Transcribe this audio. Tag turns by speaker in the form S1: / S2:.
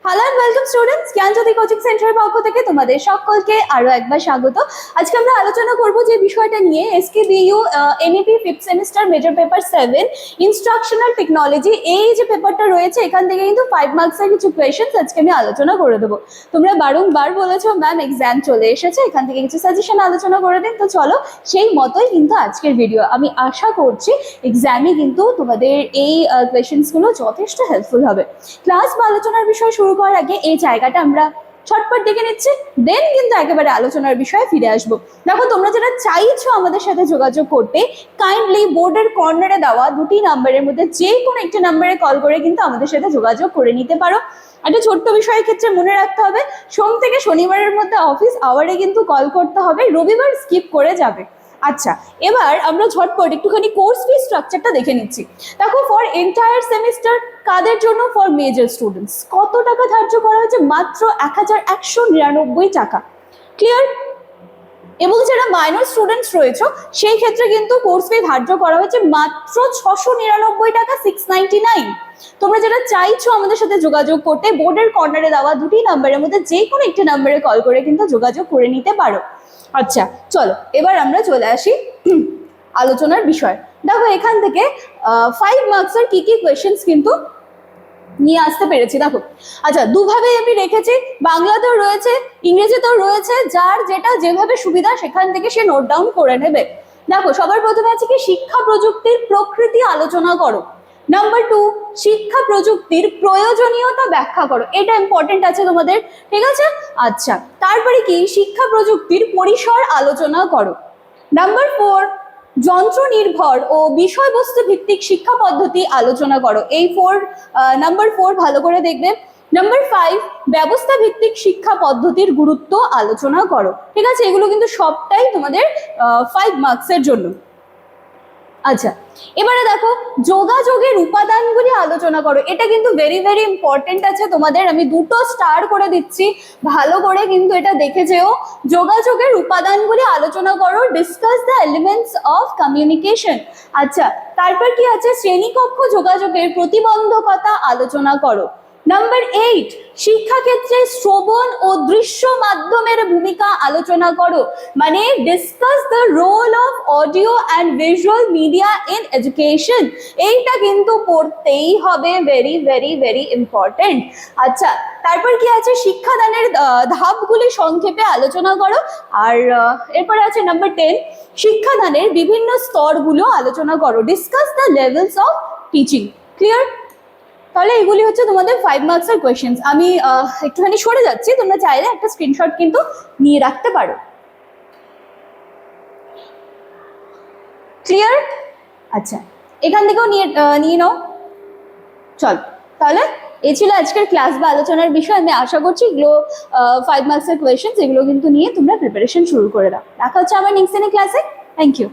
S1: Hello and welcome students, Gyanjyoti coaching সেন্টারের পক্ষ থেকে তোমাদের সকলকে আরো একবার স্বাগত। আজকে আমরা আলোচনা করব যে বিষয়টা নিয়ে এসকেবিইউ NEP 5th semester major paper 7 instructional technology. এই যে পেপারটা রয়েছে এখান থেকে কিন্তু 5 মার্কসের কিছু কোয়েশ্চেন্স আজকে আমি আলোচনা করে দেবো। তোমরা বারংবার বলেছো ম্যাম এক্সাম চলে এসেছে, এখান থেকে কিছু সাজেশন আলোচনা করে দিন। তো চলো সেই মতোই কিন্তু আজকের ভিডিও। আমি আশা করছি এক্সামে কিন্তু তোমাদের এই কোয়েশ্চেন্সগুলো যথেষ্ট হেল্পফুল হবে। ক্লাস বা আলোচনার বিষয় শুরু করার আগে এই জায়গাটা আমরা ছটপট দেখে নিচ্ছি, দেন কিন্তু একেবারে আলোচনার বিষয়ে ফিরে আসবো। দেখো, তোমরা যেটা চাইছো আমাদের সাথে যোগাযোগ করতে, কাইন্ডলি বোর্ডের কর্নারে দেওয়া দুটি নাম্বারের মধ্যে যে কোনো একটি নাম্বারে কল করে কিন্তু আমাদের সাথে যোগাযোগ করে নিতে পারো। একটা ছোট্ট বিষয়ের ক্ষেত্রে মনে রাখতে হবে, সোম থেকে শনিবারের মধ্যে অফিস আওয়ারে কিন্তু কল করতে হবে, রবিবার স্কিপ করে যাবে। আচ্ছা, এবার আমরা ঝটপট একটুখানি কোর্স ফি স্ট্রাকচারটা দেখে নিচ্ছি। দেখো, ফর এন্টায়ার সেমিস্টার কাদের জন্য? ফর মেজর স্টুডেন্টস কত টাকা ধার্য করা হয়েছে? মাত্র 1199 টাকা। ক্লিয়ার? এবং যারা মাইনর স্টুডেন্টস রয়েছে সেই ক্ষেত্রে কিন্তু কোর্স ফি ধার্য করা হয়েছে মাত্র 699 টাকা, 699। তোমরা যেটা চাইছো আমাদের সাথে যোগাযোগ করতে, বোর্ডের কর্নারে দেওয়া দুটি নাম্বারের মধ্যে যে কোনো একটি নাম্বারে কল করে কিন্তু যোগাযোগ করে নিতে পারো। আচ্ছা চলো, এবার আমরা চলে আসি আলোচনার বিষয়। দেখো, এখান থেকে 5 মার্কসের কি কি কোয়েশ্চেন্স কিন্তু নিয়ে আসতে পেরেছি। দেখো, আচ্ছা দুভাবে আমি রেখেছি, বাংলাতেও রয়েছে ইংরেজিতেও রয়েছে, যার যেটা যেভাবে সুবিধা সেখান থেকে সে নোট ডাউন করে নেবে। দেখো, সবার প্রথমে আছে কি শিক্ষা প্রযুক্তির প্রকৃতি আলোচনা করো। নাম্বার 2, শিক্ষা প্রযুক্তির প্রয়োজনীয়তা ব্যাখ্যা করো। এটা ইম্পর্টেন্ট আছে তোমাদের, ঠিক আছে? আচ্ছা, তারপরে কি শিক্ষা প্রযুক্তির পরিসর আলোচনা করো। নাম্বার 4, যন্ত্র নির্ভর ও বিষয়বস্তু ভিত্তিক শিক্ষা পদ্ধতি আলোচনা করো। এই নাম্বার 4 ভালো করে দেখবে। নাম্বার 5, ব্যবস্থা ভিত্তিক শিক্ষা পদ্ধতির গুরুত্ব আলোচনা করো। ঠিক আছে, এগুলো কিন্তু সবটাই তোমাদের 5 মার্কসের জন্য। আচ্ছা, এবারে দেখো যোগাযোগের উপাদানগুলি আলোচনা করো। এটা কিন্তু ভেরি ভেরি ইম্পর্টেন্ট আছে তোমাদের, আমি 2টো স্টার করে দিচ্ছি, ভালো করে কিন্তু এটা দেখে যেও। যোগাযোগের উপাদানগুলি আলোচনা করো, discuss the elements of communication. আচ্ছা, তারপর কি আছে শ্রেণীকক্ষ যোগাযোগের প্রতিবন্ধকতা আলোচনা করো। নাম্বার 8, শিক্ষাক্ষেত্রে শ্রবণ ও দৃশ্য মাধ্যমের ভূমিকা আলোচনা করো। মানে discuss the role of audio and visual media in education. এইটা কিন্তু পড়তেই হবে, ভেরি ভেরি ভেরি ইম্পর্টেন্ট। আচ্ছা, তারপর কি আছে শিক্ষাদানের ধাপগুলি সংক্ষেপে আলোচনা করো। আর এরপরে আছে নাম্বার 10, শিক্ষাদানের বিভিন্ন স্তরগুলো আলোচনা করো। Discuss the levels of teaching. Clear? তাহলে এগুলি হচ্ছে তোমাদের 5 মার্কসের কোয়েশ্চেন্স। আমি একটুখানি সরে যাচ্ছি, তোমরা চাইলে একটা স্ক্রিনশট কিন্তু নিয়ে রাখতে পারো। ক্লিয়ার? আচ্ছা, এখান থেকেও নিয়ে নাও। চল, তাহলে এই ছিল আজকের ক্লাস বা আলোচনার বিষয়। আমি আশা করছি এগুলো 5 মার্কসের কোয়েশ্চেন্স, এগুলো কিন্তু নিয়ে তোমরা প্রিপারেশন শুরু করে দাও। দেখা হচ্ছে আমার নেক্সট দিনের ক্লাসে। Thank you.